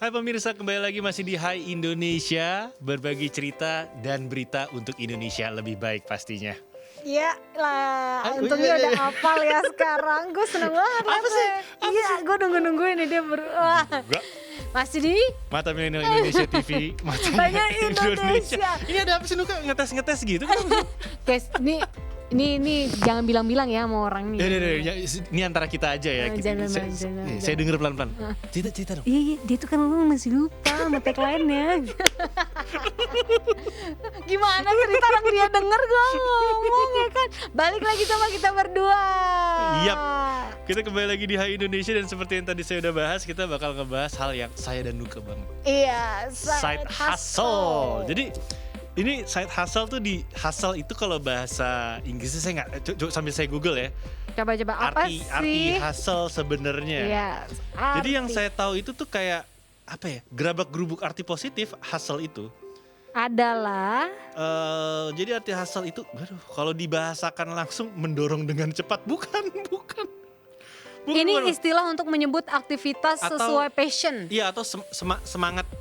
Hai pemirsa, kembali lagi masih di Hai Indonesia, berbagi cerita dan berita untuk Indonesia lebih baik pastinya. Iya lah, untungnya udah hafal ya sekarang. Gue seneng banget. Apa sih? Iya, gue nunggu-nungguin ini dia Enggak. masih di Mata Milenial Indonesia TV, Mata Tanya Indonesia. Ini ada apa sih Nuka? Ngetes-ngetes gitu? guys, ini jangan bilang-bilang ya sama orang nih. Ya, ini antara kita aja ya. Jangan, Saya denger pelan-pelan. Cerita dong. Iya, dia tuh kan masih lupa sama tagline-nya. Gimana cerita orang dia denger gue ngomong ya kan. Balik lagi sama kita berdua. Yap. Kita kembali lagi di Hai Indonesia dan seperti yang tadi saya udah bahas, kita bakal ngebahas hal yang saya dan Nuka banget. Iya, Side hustle. Jadi ini side hustle tuh hustle itu kalau bahasa Inggrisnya saya nggak, sambil saya Google ya. Coba apa sih? Arti hustle sebenarnya. Iya. Jadi yang saya tahu itu tuh kayak apa ya? Gerabak gerubuk arti positif hustle itu. Adalah Jadi arti hustle itu, kalau dibahasakan langsung mendorong dengan cepat, bukan. ini istilah untuk menyebut aktivitas Atau- sesuai passion. Iya, atau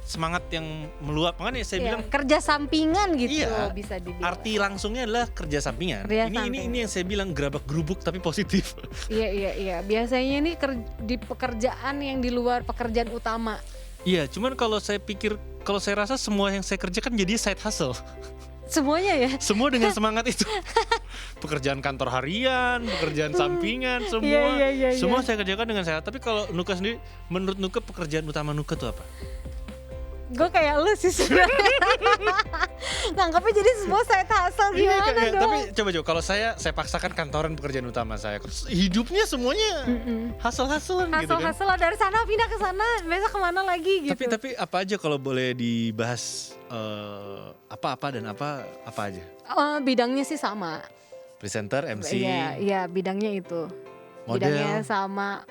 semangat yang meluap. Makanya saya bilang Kerja sampingan gitu Iya, bisa dibilang. arti langsungnya adalah kerja sampingan. Kerja Ini sampingan. yang saya bilang gerabak gerubuk tapi positif. Iya. Biasanya ini di pekerjaan yang di luar pekerjaan utama. Iya, cuman kalau saya rasa semua yang saya kerjakan jadi side hustle. Semuanya ya. Semua dengan semangat itu. Pekerjaan kantor harian, pekerjaan sampingan, semua. Iya. Semua saya kerjakan dengan sehat. Tapi kalau Nuka sendiri, menurut Nuka pekerjaan utama Nuka tuh apa? Gue kayak lu sih sebenarnya. Nangkapnya jadi semua side hustle gimana dong? Tapi coba kalau saya paksakan kantoran pekerjaan utama saya. Hidupnya semuanya hustle-hustlean gitu kan. Hustle dari sana pindah ke sana, besok kemana lagi gitu. Tapi apa aja kalau boleh dibahas, apa-apa dan apa aja? Bidangnya sih sama. Presenter, MC, Iya, bidangnya itu. model. Bidangnya sama.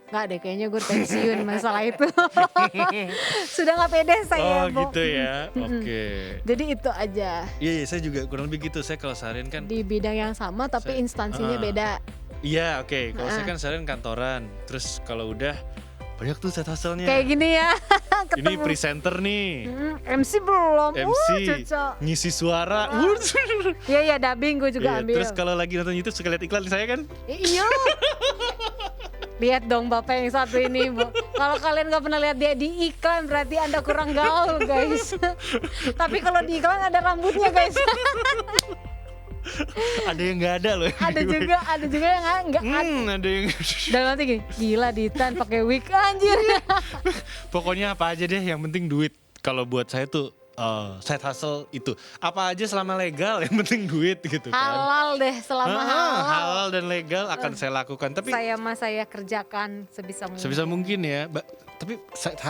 Nggak deh, kayaknya gue pensiun masalah itu. Sudah nggak pede saya. Oh gitu ya, oke. Jadi itu aja. Iya, saya juga kurang lebih gitu. Saya kalau seharian kan, Di bidang yang sama tapi Saya- instansinya beda. iya oke. Kalau saya kan seharian kantoran. Terus kalau udah banyak tuh side hustle-nya. Kayak gini ya. Ini presenter nih, MC belum. MC, Cocok. ngisi suara. Iya, dubbing gue juga Iya, ambil. terus kalau lagi nonton YouTube suka lihat iklan saya kan. Iya. Lihat dong bapak yang satu ini, Bu. Kalau kalian nggak pernah lihat dia di iklan berarti Anda kurang gaul, guys. Tapi kalau di iklan ada rambutnya, guys. Ada yang nggak ada loh. ada juga yang nggak ada. Ada yang. Dan nanti gini, gila Ditan pakai wig anjir. Pokoknya apa aja deh, yang penting duit. Kalau buat saya tuh side hustle itu apa aja selama legal, yang penting duit gitu kan. Halal deh, selama halal. Halal dan legal akan saya lakukan. Tapi Saya kerjakan sebisa mungkin. sebisa mungkin ya. Tapi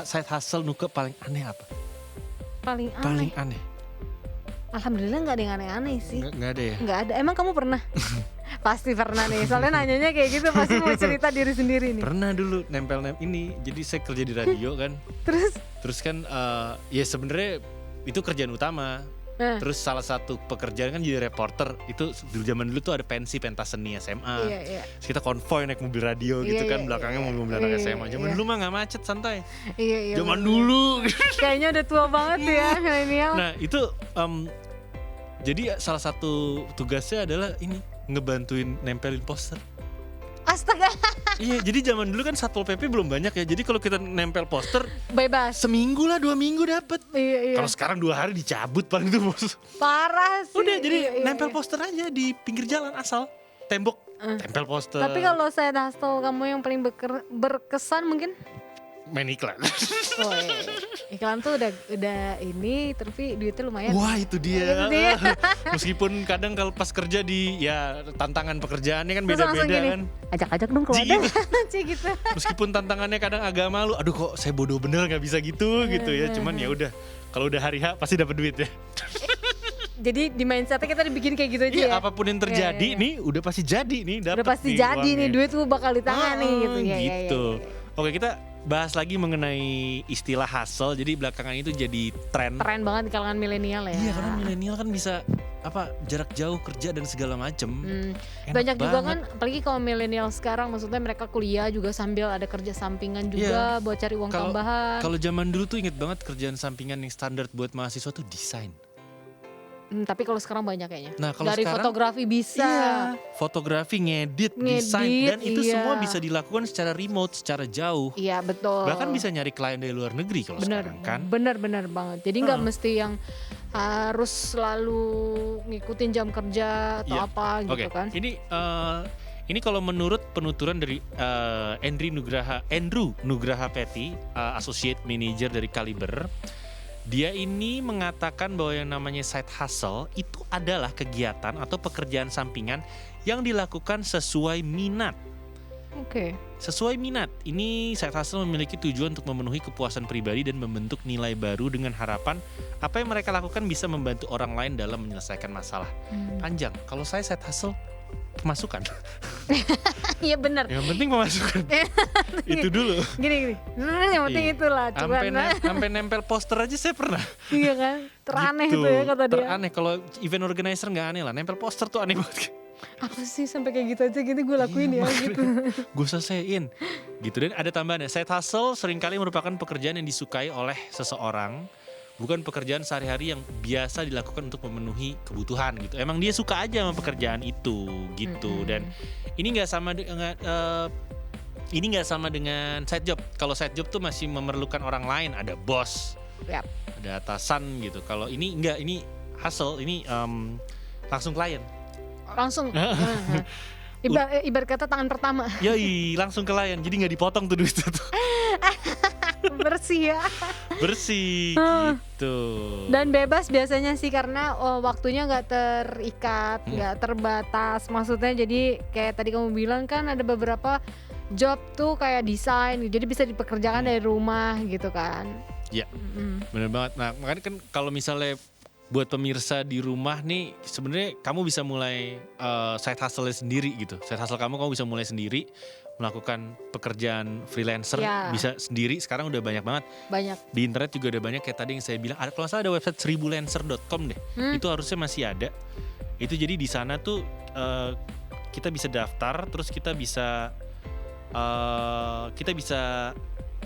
side hustle Nuka paling aneh apa? Paling Paling aneh. aneh. Alhamdulillah nggak ada yang aneh-aneh sih. Nggak ada ya. Nggak ada. Emang kamu pernah? Pasti pernah nih. Soalnya nanyanya kayak gitu pasti mau cerita diri sendiri nih. Pernah dulu nempel ini. Jadi saya kerja di radio kan. Terus kan ya sebenarnya itu kerjaan utama. Terus salah satu pekerjaan kan jadi reporter. Itu dulu zaman dulu tuh ada pentas seni SMA. Iya. Terus kita konvoy naik mobil radio gitu Iya, kan, iya, belakangnya iya. mobil belakang Iya, SMA. Zaman iya. dulu mah nggak macet, santai. Iya. Zaman bener. dulu. Kayaknya udah tua banget ya milenial. Nah itu jadi salah satu tugasnya adalah ini, ngebantuin nempelin poster. Astaga, Iya, jadi zaman dulu kan Satpol PP belum banyak ya. Jadi kalau kita nempel poster bebas. seminggu lah, 2 minggu dapet. Iya. Kalau sekarang 2 hari dicabut paling tuh bos. Parah sih. Udah jadi Iya. nempel poster aja di pinggir jalan asal tembok, tempel poster. Tapi kalau saya hustle kamu yang paling berkesan mungkin? Main iklan. Oh, iya. Iklan tuh udah ini, tapi duitnya lumayan. Wah itu dia. Itu dia. Meskipun kadang kalau pas kerja di ya tantangan pekerjaannya kan Terus langsung beda-beda gini, kan. Ajak-ajak dong keluar dong. Cik gitu. Meskipun tantangannya kadang agak malu. Aduh kok saya bodoh bener nggak bisa gitu ya. Cuman ya udah. Kalau udah hari H pasti dapat duit ya. Jadi di mindsetnya kita dibikin kayak gitu aja Iya, ya. apapun yang terjadi Iya. nih udah pasti jadi nih, dapat. Udah pasti jadi nih, duit tuh bakal di tangan nih gitu. Iya, Gitu. iya. Oke, kita bahas lagi mengenai istilah hustle. Jadi belakangan itu jadi tren. Keren banget di kalangan milenial ya. Iya, karena milenial kan bisa jarak jauh kerja dan segala macem. Banyak juga kan, apalagi kalau milenial sekarang, maksudnya mereka kuliah juga sambil ada kerja sampingan juga buat cari uang tambahan. Kalau zaman dulu tuh inget banget kerjaan sampingan yang standar buat mahasiswa tuh desain. Tapi kalau sekarang banyak kayaknya. Nah, kalau dari sekarang, fotografi bisa. Fotografi, ngedit, desain, dan itu semua bisa dilakukan secara remote, secara jauh. Iya, betul. Bahkan bisa nyari klien dari luar negeri kalau sekarang kan. Bener banget. Jadi nggak mesti yang harus selalu ngikutin jam kerja atau apa gitu kan. Ini kalau menurut penuturan dari Andrew Nugraha Petty, Associate Manager dari Caliber. Dia ini mengatakan bahwa yang namanya side hustle itu adalah kegiatan atau pekerjaan sampingan yang dilakukan sesuai minat. Sesuai minat. Ini side hustle memiliki tujuan untuk memenuhi kepuasan pribadi dan membentuk nilai baru dengan harapan apa yang mereka lakukan bisa membantu orang lain dalam menyelesaikan masalah. Panjang. Kalau saya side hustle pemasukan. Iya benar. Yang penting pemasukan. Itu dulu. Gini. Yang penting itulah. Sampai nempel poster aja saya pernah. Iya kan. Teraneh gitu. Tuh ya kata dia. Teraneh. Kalau event organizer nggak aneh lah. Nempel poster tuh aneh banget. Apa sih sampai kayak gitu aja gitu gue lakuin gitu. Gue selesaiin. Gitu. Dan ada tambahannya. Side hustle seringkali merupakan pekerjaan yang disukai oleh seseorang. Bukan pekerjaan sehari-hari yang biasa dilakukan untuk memenuhi kebutuhan gitu. Emang dia suka aja sama pekerjaan itu gitu. Dan ini nggak sama dengan side job. Kalau side job tuh masih memerlukan orang lain, ada bos, ada atasan gitu. Kalau ini enggak, ini hustle, ini langsung klien. Langsung. Ibarat kata tangan pertama. Yoi, langsung klien. Jadi nggak dipotong tuh duitnya tuh. Bersih ya. Bersih gitu. Dan bebas biasanya sih karena waktunya nggak terikat, nggak terbatas. Maksudnya jadi kayak tadi kamu bilang kan ada beberapa job tuh kayak desain, jadi bisa dipekerjakan dari rumah gitu kan. Iya, bener banget. Nah makanya kan kalau misalnya buat pemirsa di rumah nih, sebenarnya kamu bisa mulai side hustle sendiri gitu. Side hustle kamu bisa mulai sendiri. Melakukan pekerjaan freelancer bisa sendiri, sekarang udah banyak banget. Di internet juga udah banyak, kayak tadi yang saya bilang, kalau salah ada website 1000lancer.com deh. Itu harusnya masih ada. Itu jadi di sana tuh kita bisa daftar, terus kita bisa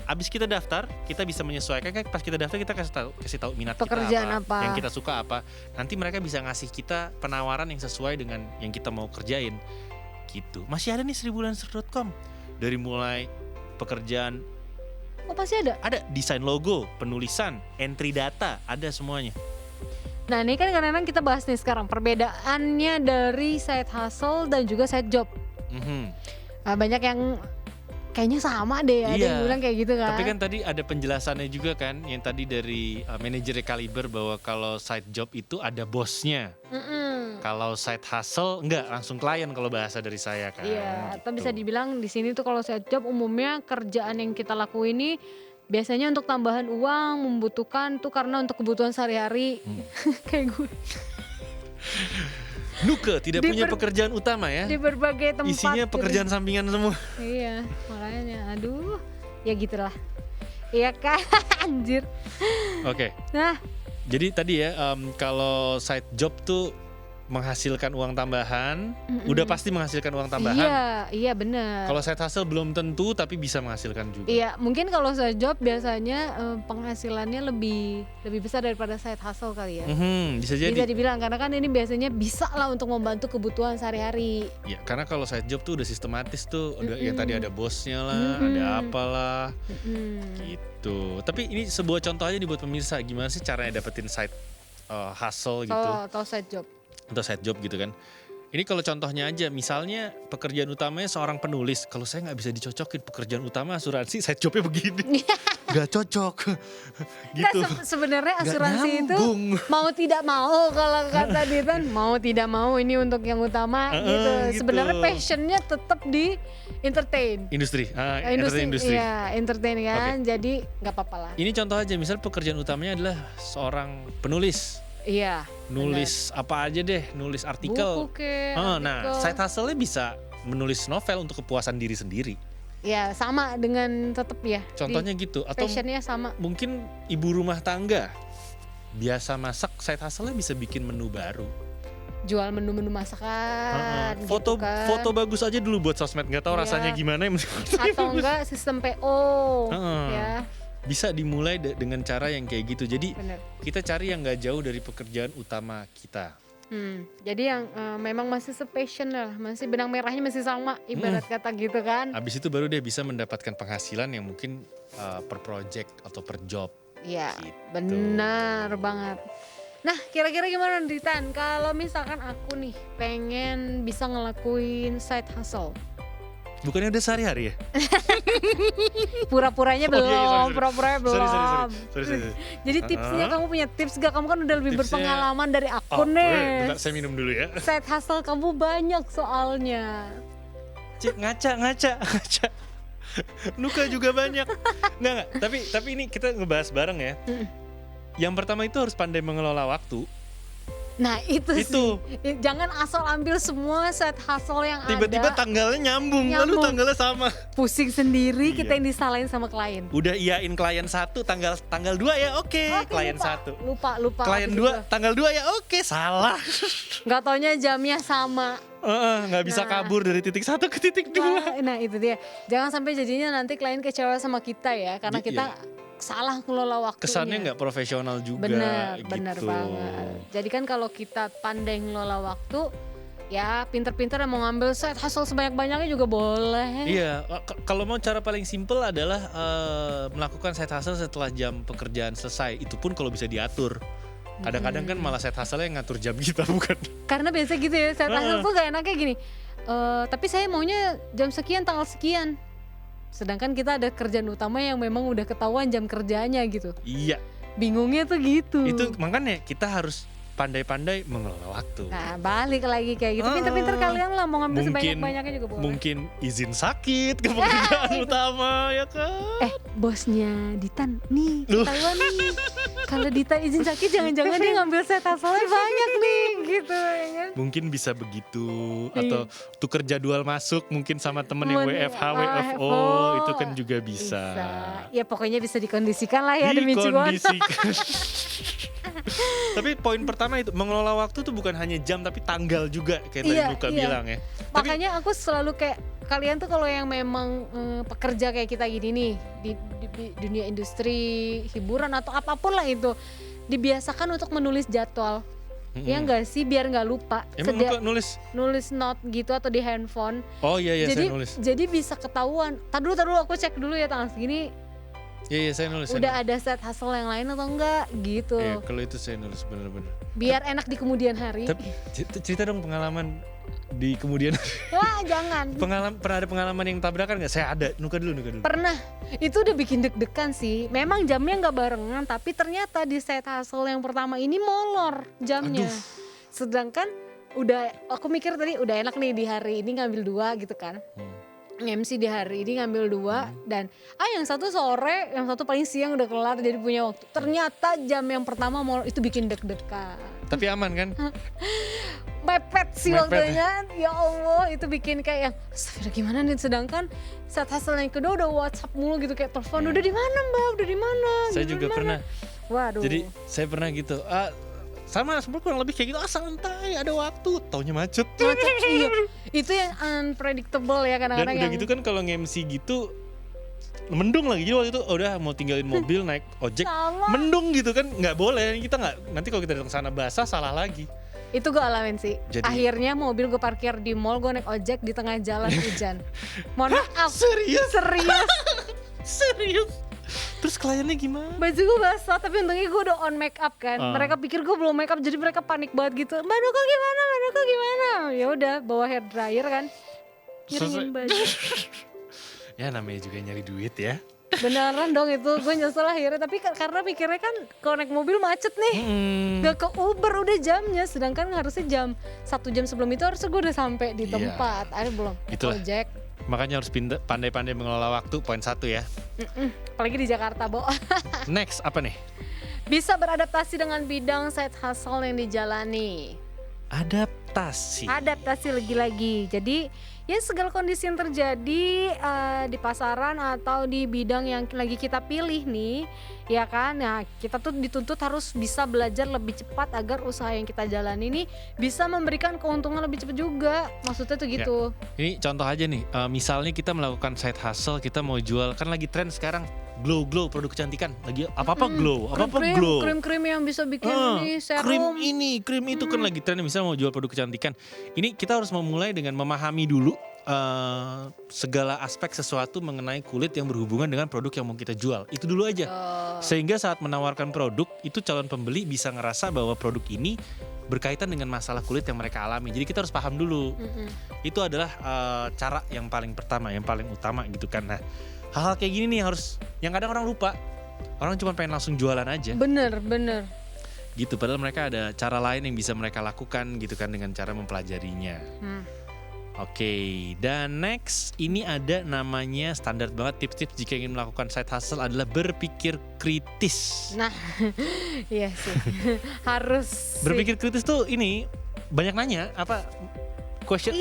abis kita daftar, kita bisa menyesuaikan kan, pas kita daftar kita kasih tahu minat pekerjaan kita apa, yang kita suka apa. Nanti mereka bisa ngasih kita penawaran yang sesuai dengan yang kita mau kerjain. Gitu. Masih ada nih 1000lancer.com. Dari mulai pekerjaan pasti ada? Ada desain logo, penulisan, entry data, ada semuanya. Nah ini kan kadang-kadang kita bahas nih sekarang perbedaannya dari side hustle dan juga side job. Nah, banyak yang kayaknya sama deh, ada yang bilang kayak gitu kan. Tapi kan tadi ada penjelasannya juga kan, yang tadi dari manajer Caliber, bahwa kalau side job itu ada bosnya. Kalau side hustle enggak, langsung klien kalau bahasa dari saya kan. Iya, atau bisa dibilang di sini tuh kalau side job umumnya kerjaan yang kita lakuin ini biasanya untuk tambahan uang, membutuhkan tuh karena untuk kebutuhan sehari-hari. Kayak gue. Nuke tidak punya pekerjaan utama ya. Di berbagai tempat. Isinya pekerjaan sampingan semua. Iya, makanya aduh, ya gitulah. Iya kan, anjir. Oke. Nah, jadi tadi ya, kalau side job tuh menghasilkan uang tambahan, udah pasti menghasilkan uang tambahan. Iya benar. Kalau side hustle belum tentu, tapi bisa menghasilkan juga. Iya, mungkin kalau side job biasanya penghasilannya lebih besar daripada side hustle kali ya. Bisa jadi. Bisa dibilang karena kan ini biasanya bisa lah untuk membantu kebutuhan sehari-hari. Ya, karena kalau side job tuh udah sistematis tuh, udah yang tadi ada bosnya lah, ada apalah, gitu. Tapi ini sebuah contoh aja nih buat pemirsa, gimana sih caranya dapetin side hustle gitu? Atau side job. Atau side job gitu kan. Ini kalau contohnya aja, misalnya pekerjaan utamanya seorang penulis. Kalau saya nggak bisa dicocokin pekerjaan utama asuransi, side jobnya begini, nggak cocok. Gitu. Sebenarnya asuransi itu mau tidak mau, kalau kata Ditan mau tidak mau ini untuk yang utama gitu. Sebenarnya passionnya tetap di industri. Iya, entertain kan. Jadi nggak apa-apa lah. Ini contoh aja, misal pekerjaan utamanya adalah seorang penulis. Iya. Nulis bener. Apa aja deh, nulis artikel. Buku artikel. Nah, side hustle-nya bisa menulis novel untuk kepuasan diri sendiri. Ya, sama dengan tetap ya. Contohnya gitu. Atau passionnya sama. Mungkin ibu rumah tangga biasa masak, side hustle-nya bisa bikin menu baru. jual menu-menu masakan foto gitu kan. Foto bagus aja dulu buat sosmed, nggak tahu rasanya gimana atau enggak sistem PO ya bisa dimulai dengan cara yang kayak gitu. Jadi kita cari yang nggak jauh dari pekerjaan utama kita. Jadi yang memang masih sepassion lah, masih benang merahnya masih sama ibarat kata gitu kan. Habis itu baru dia bisa mendapatkan penghasilan yang mungkin per project atau per job. Iya, gitu. Benar banget. Nah, kira-kira gimana Ditan? Kalau misalkan aku nih pengen bisa ngelakuin side hustle. Bukannya udah sehari-hari ya? Pura-puranya belum, pura-puranya belum. Sorry. Jadi tipsnya kamu punya tips gak? Kamu kan udah lebih berpengalaman dari aku nih. Bentar, saya minum dulu ya. Side hustle kamu banyak soalnya. Cik, ngaca. Nuka juga banyak. Enggak. Tapi ini kita ngebahas bareng ya. Yang pertama itu harus pandai mengelola waktu. Nah itu sih. Jangan asal ambil semua side hustle yang tiba-tiba tanggalnya nyambung. Lalu tanggalnya sama. Pusing sendiri kita yang disalahin sama klien. Udah iyain klien 1 tanggal 2 ya oke. Klien 1. Lupa. Klien 2 tanggal 2 ya oke. Salah. Gak taunya jamnya sama. Nggak bisa kabur dari titik 1 ke titik 2. Nah itu dia. Jangan sampai jadinya nanti klien kecewa sama kita ya. Karena kita salah ngelola waktunya. Kesannya nggak profesional juga. Bener banget. Jadi kan kalau kita pandai ngelola waktu, ya pinter-pinter mau ngambil side hustle sebanyak-banyaknya juga boleh. Iya, kalau mau cara paling simple adalah melakukan side hustle setelah jam pekerjaan selesai. Itu pun kalau bisa diatur. Kadang-kadang kan malah side hustle yang ngatur jam kita, bukan? Karena biasa gitu ya, side hustle tuh gak enaknya gini. Tapi saya maunya jam sekian, tanggal sekian. Sedangkan kita ada kerjaan utama yang memang udah ketahuan jam kerjanya gitu. Iya. Bingungnya tuh gitu. Itu makanya kita harus pandai-pandai mengelola waktu. Nah balik lagi kayak gitu. Pinter-pinter kalian lah mau ngambil sebanyak-banyaknya juga boleh. Mungkin izin sakit ke pekerjaan utama ya kan. Bosnya Ditan nih ketahuan nih. Kalau Ditan izin sakit jangan-jangan dia ngambil set hasilnya banyak nih gitu ya kan. Mungkin bisa begitu. Atau tuker jadwal masuk mungkin sama temen yang WFH, WFO itu kan juga bisa. Ya pokoknya bisa dikondisikan lah ya demi cuan. Tapi poin pertama itu mengelola waktu tuh bukan hanya jam tapi tanggal juga kayak tadi Luka bilang ya. Makanya aku selalu kayak kalian tuh kalau yang memang pekerja kayak kita gini nih di dunia industri hiburan atau apapun lah itu dibiasakan untuk menulis jadwal. Ya enggak sih biar nggak lupa. Emang Luka nulis note gitu atau di handphone. Oh iya jadi, saya nulis. Jadi bisa ketahuan. Tadi dulu aku cek dulu ya tanggal segini. Iya saya nulis. Udah ada set hustle yang lain atau enggak gitu. Iya kalau itu saya nulis bener-bener. Biar enak di kemudian hari. Tapi cerita dong pengalaman di kemudian hari. Wah jangan. Pernah ada pengalaman yang tabrakan nggak? Saya ada. Nuka dulu. Pernah. Itu udah bikin deg-degan sih. Memang jamnya nggak barengan, tapi ternyata di set hustle yang pertama ini molor jamnya. Aduh. Sedangkan aku mikir tadi udah enak nih di hari ini ngambil 2 gitu kan. MC di hari ini ngambil 2 dan yang satu sore, yang satu paling siang udah kelar jadi punya waktu. Ternyata jam yang pertama molor itu bikin deg-degan. Tapi aman kan? Mepet sih waktunya. Ya Allah, itu bikin kayak yang astagfirullah gimana nih, sedangkan saat hasil yang kedua udah WhatsApp mulu gitu kayak telepon udah di mana Mbak? Udah di mana? Saya juga pernah. Waduh. Jadi saya pernah gitu. Sama sebenarnya kurang lebih kayak gitu, santai ada waktu, taunya macet. Iya. Itu yang unpredictable ya kadang-kadang. Dan udah gitu kan kalau nge-MC gitu mendung lagi, jadi waktu itu udah mau tinggalin mobil naik ojek mendung gitu kan, nggak boleh, kita nggak, nanti kalau kita datang sana basah salah lagi. Itu gue alamin sih. Jadi, akhirnya mobil gue parkir di mall, gue naik ojek di tengah jalan hujan. Mohon maaf. Serius? Terus kliennya gimana? Baju gue basah, tapi untungnya gue udah on make up kan. Mereka pikir gue belum make up, jadi mereka panik banget gitu. Mbak Nuka gimana? Ya udah bawa hair dryer kan, ngeringin baju. Ya namanya juga nyari duit ya. Beneran dong itu, gue nyesel akhirnya. Tapi karena pikirnya kan kalau naik mobil macet nih, gak ke Uber udah jamnya. Sedangkan harusnya 1 jam sebelum itu harusnya gue udah sampai di tempat. Akhirnya belum ojek. Makanya harus pandai-pandai mengelola waktu, poin 1 ya. Apalagi di Jakarta, Bo. Next, apa nih? Bisa beradaptasi dengan bidang side hustle yang dijalani. Adaptasi lagi-lagi. Jadi ya segala kondisi yang terjadi di pasaran atau di bidang yang lagi kita pilih nih, ya kan. Nah, kita tuh dituntut harus bisa belajar lebih cepat agar usaha yang kita jalani ini bisa memberikan keuntungan lebih cepat juga. Maksudnya tuh gitu. Ya. Ini contoh aja nih, misalnya kita melakukan side hustle, kita mau jual, kan lagi tren sekarang glow produk kecantikan, lagi apa glow, krim yang bisa bikin ini serum, krim itu kan lagi tren, misalnya mau jual produk kecantikan. Ini kita harus memulai dengan memahami dulu segala aspek sesuatu mengenai kulit yang berhubungan dengan produk yang mau kita jual. Itu dulu aja. Sehingga saat menawarkan produk, itu calon pembeli bisa ngerasa bahwa produk ini berkaitan dengan masalah kulit yang mereka alami. Jadi kita harus paham dulu. Itu adalah cara yang paling pertama, yang paling utama gitu kan. Nah, hal-hal kayak gini nih yang kadang orang lupa. Orang cuma pengen langsung jualan aja. Bener. Gitu, padahal mereka ada cara lain yang bisa mereka lakukan gitu kan, dengan cara mempelajarinya. Oke, dan next ini ada namanya standar banget, tips-tips jika ingin melakukan side hustle adalah berpikir kritis. Nah, iya sih. Harus berpikir kritis tuh ini banyak nanya apa question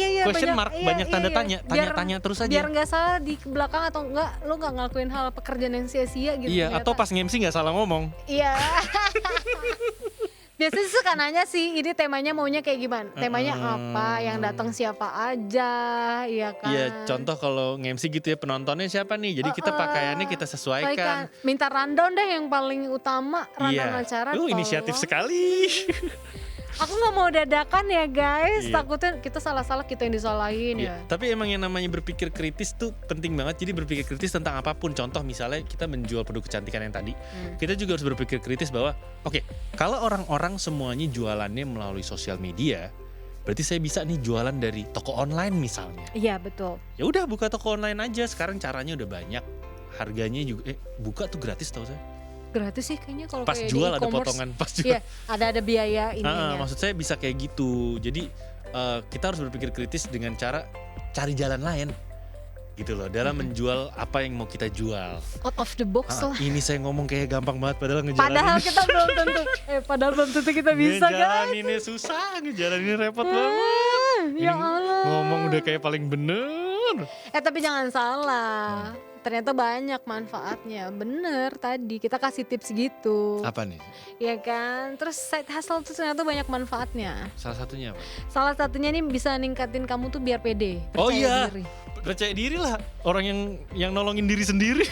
mark, banyak tanda tanya terus aja. Biar nggak salah di belakang atau enggak lo nggak ngelakuin hal pekerjaan yang sia-sia gitu. Iya, ternyata. Atau pas nge-MC nggak salah ngomong. Iya. Biasanya suka nanya sih, ini temanya maunya kayak gimana? Temanya apa? Yang datang siapa aja, ya kan? Iya, contoh kalau nge-MC gitu ya, penontonnya siapa nih? Jadi kita pakaiannya kita sesuaikan. Minta rundown deh yang paling utama, rundown acara. Inisiatif sekali. Aku gak mau dadakan ya guys, takutnya kita salah-salah, kita yang disalahin ya. Tapi emang yang namanya berpikir kritis tuh penting banget. Jadi berpikir kritis tentang apapun. Contoh misalnya kita menjual produk kecantikan yang tadi, kita juga harus berpikir kritis bahwa oke, kalau orang-orang semuanya jualannya melalui sosial media, berarti saya bisa nih jualan dari toko online misalnya. Iya betul. Ya udah buka toko online aja, sekarang caranya udah banyak. Harganya juga buka tuh gratis tau saya. Gratis sih kayaknya kalau pas kayak jual di ada potongan pas jual. Iya, ada biaya ininya. Maksud saya bisa kayak gitu. Jadi kita harus berpikir kritis dengan cara cari jalan lain gitu loh dalam menjual apa yang mau kita jual. Out of the box lah. Ini saya ngomong kayak gampang banget padahal ngejalanin. Padahal belum tentu kita bisa kan. Ngejalaninnya susah, ngejalaninnya repot banget. Ya Allah. Ngomong udah kayak paling bener. Tapi jangan salah. Ternyata banyak manfaatnya. Bener tadi kita kasih tips gitu. Apa nih? Ya kan. Terus side hustle tuh ternyata banyak manfaatnya. Salah satunya apa? Salah satunya nih bisa ningkatin kamu tuh biar pede. Diri. Percaya diri lah. Orang yang nolongin diri sendiri.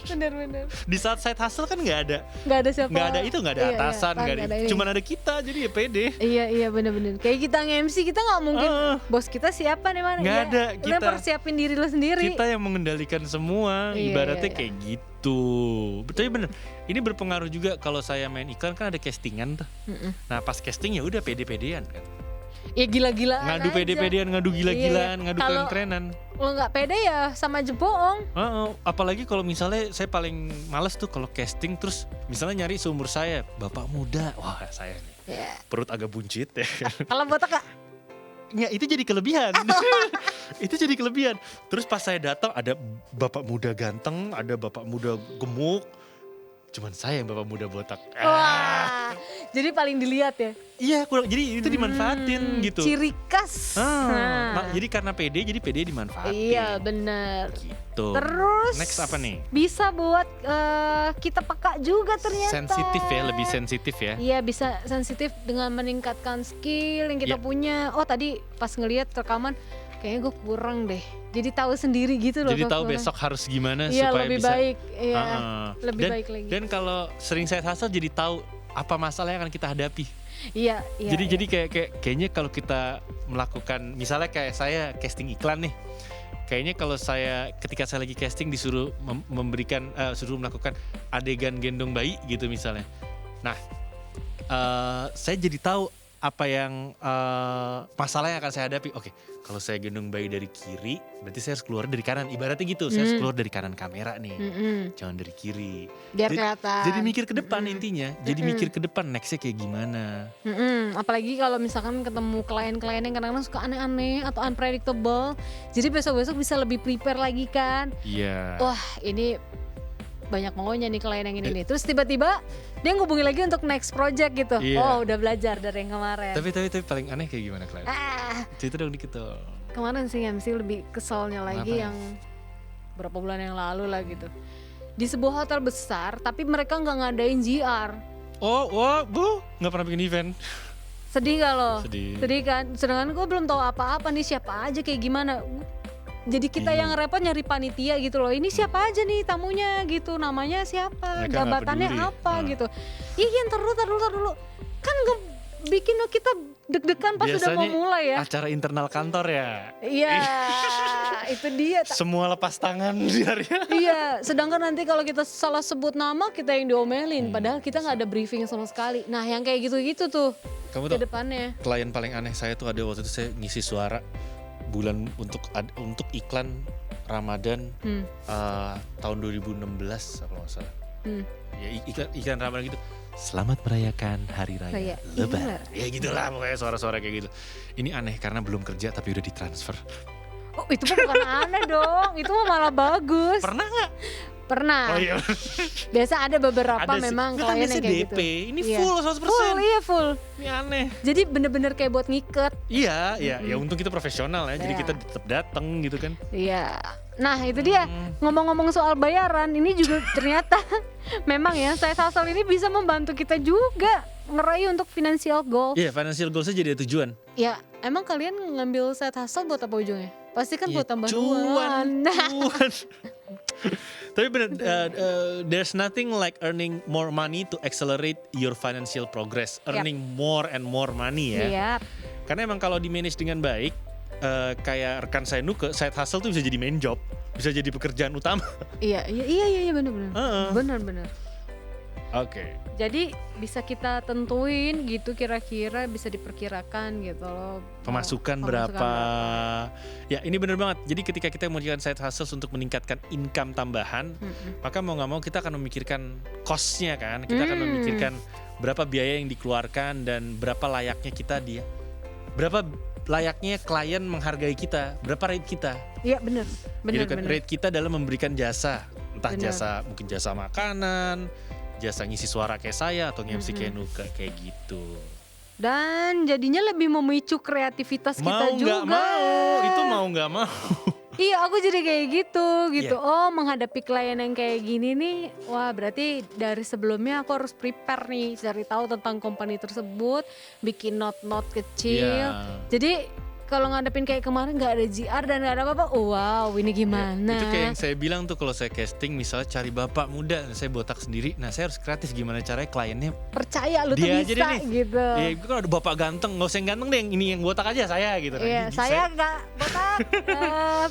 Bener. Di saat side hustle kan nggak ada siapa. Nggak ada atasan. Cuman ada kita, jadi ya pede. Iya bener. Kayak kita nge-MC kita nggak mungkin. Bos kita siapa nih mana? Nggak ada. Kita persiapin diri lo sendiri. Kita yang mengendalikan semua. Ibaratnya kayak gitu. Betul bener. Ini berpengaruh juga kalau saya main iklan kan ada castingan tuh. Nah pas casting ya udah pede-pedean kan. Ya gila-gilaan ngadu pede-pedean, ngadu gila-gilaan, ngadu keren-kerenan. Lo nggak pede ya sama aja bohong. Apalagi kalau misalnya saya paling males tuh kalau casting terus misalnya nyari seumur saya, bapak muda, wah saya nih perut agak buncit ya. Kalau botak gak? Ya itu jadi kelebihan. Itu jadi kelebihan. Terus pas saya datang ada bapak muda ganteng, ada bapak muda gemuk. Cuman saya yang bapak muda botak. Wah, jadi paling dilihat ya? Iya, jadi itu dimanfaatin gitu. Ciri khas. Jadi karena pede, jadi pede dimanfaatin. Iya benar. Gitu. Terus next apa nih? Bisa buat kita peka juga ternyata. Sensitif ya, lebih sensitif ya. Iya bisa sensitif dengan meningkatkan skill yang kita punya. Oh tadi pas ngelihat rekaman, kayaknya gue kurang deh. Jadi tahu sendiri gitu loh. Jadi tahu besok harus gimana supaya lebih bisa baik. Iya, lebih dan, baik lagi. Dan kalau sering side hustle jadi tahu apa masalah yang akan kita hadapi. Iya. Jadi kayaknya kalau kita melakukan misalnya kayak saya casting iklan nih. Kayaknya kalau ketika saya lagi casting disuruh suruh melakukan adegan gendong bayi gitu misalnya. Nah, saya jadi tahu apa yang masalah yang akan saya hadapi. Oke, kalau saya gendong bayi dari kiri, berarti saya harus keluar dari kanan. Ibaratnya gitu, saya harus keluar dari kanan kamera nih, jangan dari kiri. Biar kelihatan. Jadi mikir ke depan intinya. Jadi mikir ke depan nextnya kayak gimana. Apalagi kalau misalkan ketemu klien-klien yang kadang-kadang suka aneh-aneh atau unpredictable. Jadi besok-besok bisa lebih prepare lagi kan. Iya. Wah ini banyak maunya nih klien yang ini nih. Terus tiba-tiba dia ngubungi lagi untuk next project gitu. Oh udah belajar dari yang kemarin. Tapi paling aneh kayak gimana klien? Cerita dong dikit dong. kemarin sih MC lebih keselnya lagi yang berapa bulan yang lalu lah gitu. Di sebuah hotel besar tapi mereka nggak ngadain GR. Nggak pernah bikin event. Sedih gak lo? Sedih kan? Sedangkan gue belum tahu apa-apa nih siapa aja kayak gimana. Jadi kita yang repot nyari panitia gitu loh. Ini siapa aja nih tamunya gitu, namanya siapa, mereka jabatannya apa gitu. Iya ntar dulu. Kan gue bikin kita deg-degan pas biasanya udah mau mulai ya. Acara internal kantor ya. Iya, itu dia. Semua lepas tangan biarnya. Iya, sedangkan nanti kalau kita salah sebut nama kita yang diomelin. Padahal kita nggak ada briefing sama sekali. Nah yang kayak gitu-gitu tuh kamu ke depannya. Klien paling aneh saya tuh ada waktu itu saya ngisi suara bulan untuk iklan Ramadan tahun 2016 kalau nggak salah. Ya iklan Ramadan gitu. Selamat merayakan Hari Raya Lebaran. Ya gitulah pokoknya suara-suara kayak gitu. Ini aneh karena belum kerja tapi udah ditransfer. Oh itu mah bukan aneh dong, itu mah malah bagus. Pernah gak? Pernah. Oh iya. Biasa ada beberapa memang klien yang kayak gitu. Ini full 100%. Full. Ini aneh. Jadi bener-bener kayak buat ngiket. Iya, ya untung kita profesional ya. Jadi kita tetap datang gitu kan. Iya. Nah itu dia, ngomong-ngomong soal bayaran, ini juga ternyata memang ya side hustle ini bisa membantu kita juga ngeraih untuk financial goal. Iya, financial goalsnya jadi tujuan. Ya, emang kalian ngambil side hustle buat apa ujungnya? Pasti kan buat tambah cuan. Tapi bener, there's nothing like earning more money to accelerate your financial progress. Earning more and more money ya. Karena emang kalau di manage dengan baik, kayak rekan saya Nuke, side hustle tuh bisa jadi main job, bisa jadi pekerjaan utama. Iya benar. Oke. Jadi bisa kita tentuin gitu kira-kira bisa diperkirakan gitu loh. Pemasukan berapa. Ya ini benar banget. Jadi ketika kita memiliki side hustle untuk meningkatkan income tambahan, maka mau gak mau kita akan memikirkan cost-nya kan. Kita akan memikirkan berapa biaya yang dikeluarkan dan berapa layaknya klien menghargai kita, berapa rate kita. Iya benar. Rate kita dalam memberikan jasa, entah mungkin jasa makanan, jasa ngisi suara kayak saya atau MC kayak Nuka kayak gitu. Dan jadinya lebih memicu kreativitas kita juga. Mau nggak mau. Iya aku jadi kayak gitu. Oh menghadapi klien yang kayak gini nih, wah berarti dari sebelumnya aku harus prepare nih, cari tahu tentang company tersebut, bikin note-note kecil. Jadi kalau ngadepin kayak kemarin gak ada GR dan gak ada apa-apa, wow ini gimana. Itu kayak yang saya bilang tuh kalau saya casting misalnya cari bapak muda, saya botak sendiri, nah saya harus kreatif gimana caranya kliennya percaya lu tuh bisa gitu. Iya kalau ada bapak ganteng, gak usah yang ganteng deh, ini yang botak aja saya gitu. Iya saya gak botak,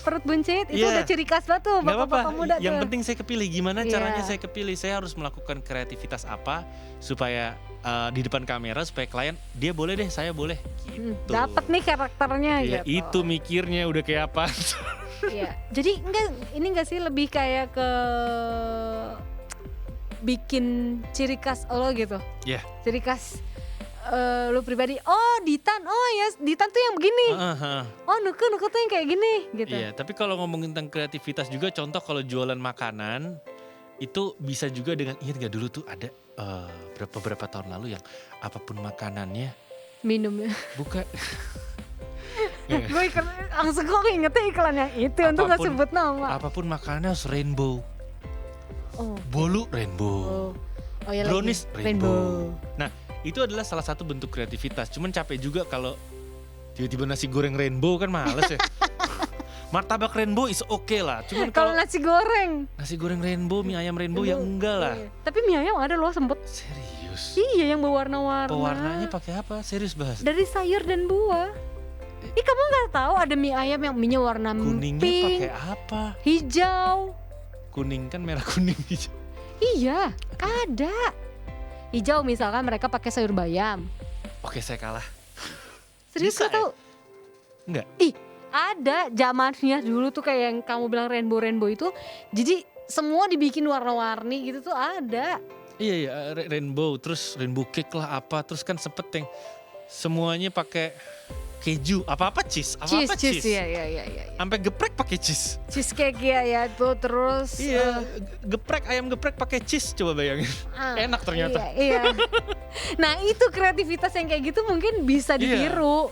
perut buncit, itu udah ciri khas banget tuh bapak-bapak muda tuh. Yang penting saya kepilih, gimana caranya saya kepilih, saya harus melakukan kreativitas apa supaya di depan kamera supaya klien dia boleh deh, saya boleh gitu. Dapat nih karakternya gitu. Itu mikirnya udah kayak apa. Iya. Jadi enggak sih lebih kayak ke bikin ciri khas lo gitu. Iya. Ciri khas lo pribadi. Oh Ditan, Ditan tuh yang begini. Oh Nuke tuh yang kayak gini gitu. Iya, tapi kalau ngomongin tentang kreativitas juga, contoh kalau jualan makanan itu bisa juga dengan, ingat gak dulu tuh ada beberapa tahun lalu yang apapun makanannya minumnya buka. Gue langsung kok ingetnya iklan yang itu untuk gak sebut nama. Apapun makanannya harus rainbow. Bolu rainbow. Brownies rainbow. Nah itu adalah salah satu bentuk kreativitas. Cuman capek juga kalau tiba-tiba nasi goreng rainbow kan males ya. Martabak rainbow is okay lah. Cuman kalau nasi goreng rainbow, mie ayam rainbow ya enggak lah. Tapi mie ayam ada loh sempet. Serius? Iya yang berwarna-warna. Pewarnanya pakai apa? Serius bahas? Dari sayur dan buah. Kamu nggak tahu ada mie ayam yang minyak warna kuningnya pink? Pakai apa? Hijau. Kuning kan merah kuning hijau. Iya ada. Hijau misalkan mereka pakai sayur bayam. Oke saya kalah. Serius gak tahu? Enggak. Ada zamannya dulu tuh kayak yang kamu bilang rainbow itu. Jadi semua dibikin warna-warni gitu tuh ada. Iya rainbow, terus rainbow cake lah apa, terus kan sempet yang semuanya pakai keju, apa-apa cheese. Iya. Sampai geprek pakai cheese. Cheesecake ya tuh terus. Iya, ayam geprek pakai cheese, coba bayangin. Enak ternyata. Iya. Nah, itu kreativitas yang kayak gitu mungkin bisa ditiru.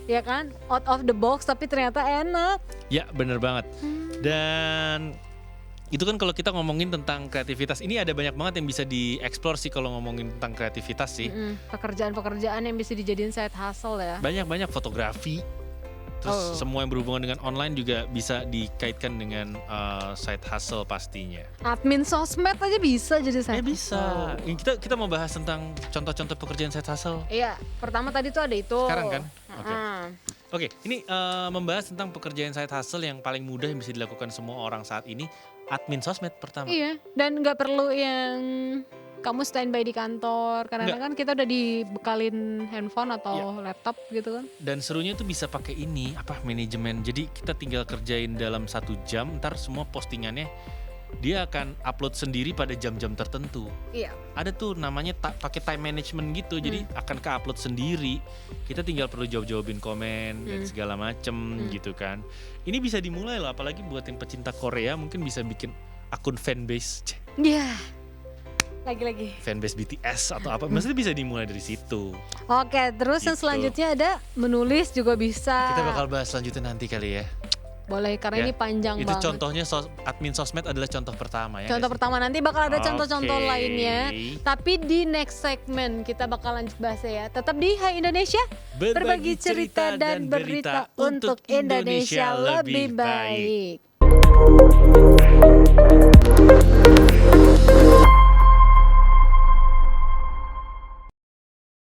ya kan, out of the box tapi ternyata enak. Ya bener banget. Dan itu kan kalau kita ngomongin tentang kreativitas, ini ada banyak banget yang bisa dieksplor sih kalau ngomongin tentang kreativitas sih. Pekerjaan-pekerjaan yang bisa dijadiin side hustle ya. Banyak fotografi. Terus semua yang berhubungan dengan online juga bisa dikaitkan dengan side hustle pastinya. Admin sosmed aja bisa jadi side hustle. Bisa. Kita mau bahas tentang contoh-contoh pekerjaan side hustle. Iya, pertama tadi tuh ada itu. Sekarang kan? Oke, ini membahas tentang pekerjaan side hustle yang paling mudah yang bisa dilakukan semua orang saat ini. Admin sosmed pertama. Iya, dan gak perlu yang kamu standby di kantor, karena kan kita udah dibekalin handphone atau laptop gitu kan. Dan serunya tuh bisa pakai ini, manajemen. Jadi kita tinggal kerjain dalam 1 jam, ntar semua postingannya dia akan upload sendiri pada jam-jam tertentu. Iya. Ada tuh namanya pakai time management gitu, jadi akan ke-upload sendiri. Kita tinggal perlu jawab-jawabin komen dan segala macem gitu kan. Ini bisa dimulai loh, apalagi buat yang pecinta Korea mungkin bisa bikin akun fanbase. Iya. Lagi-lagi. Fanbase BTS atau apa, maksudnya bisa dimulai dari situ. Oke, terus yang selanjutnya ada menulis juga bisa. Kita bakal bahas selanjutnya nanti kali ya. Boleh, karena ini panjang itu banget. Itu contohnya admin sosmed adalah contoh pertama ya. Contoh pertama, nanti bakal ada contoh-contoh lainnya. Tapi di next segment kita bakal lanjut bahas ya. Tetap di Hai Indonesia, berbagi cerita dan berita untuk Indonesia lebih baik.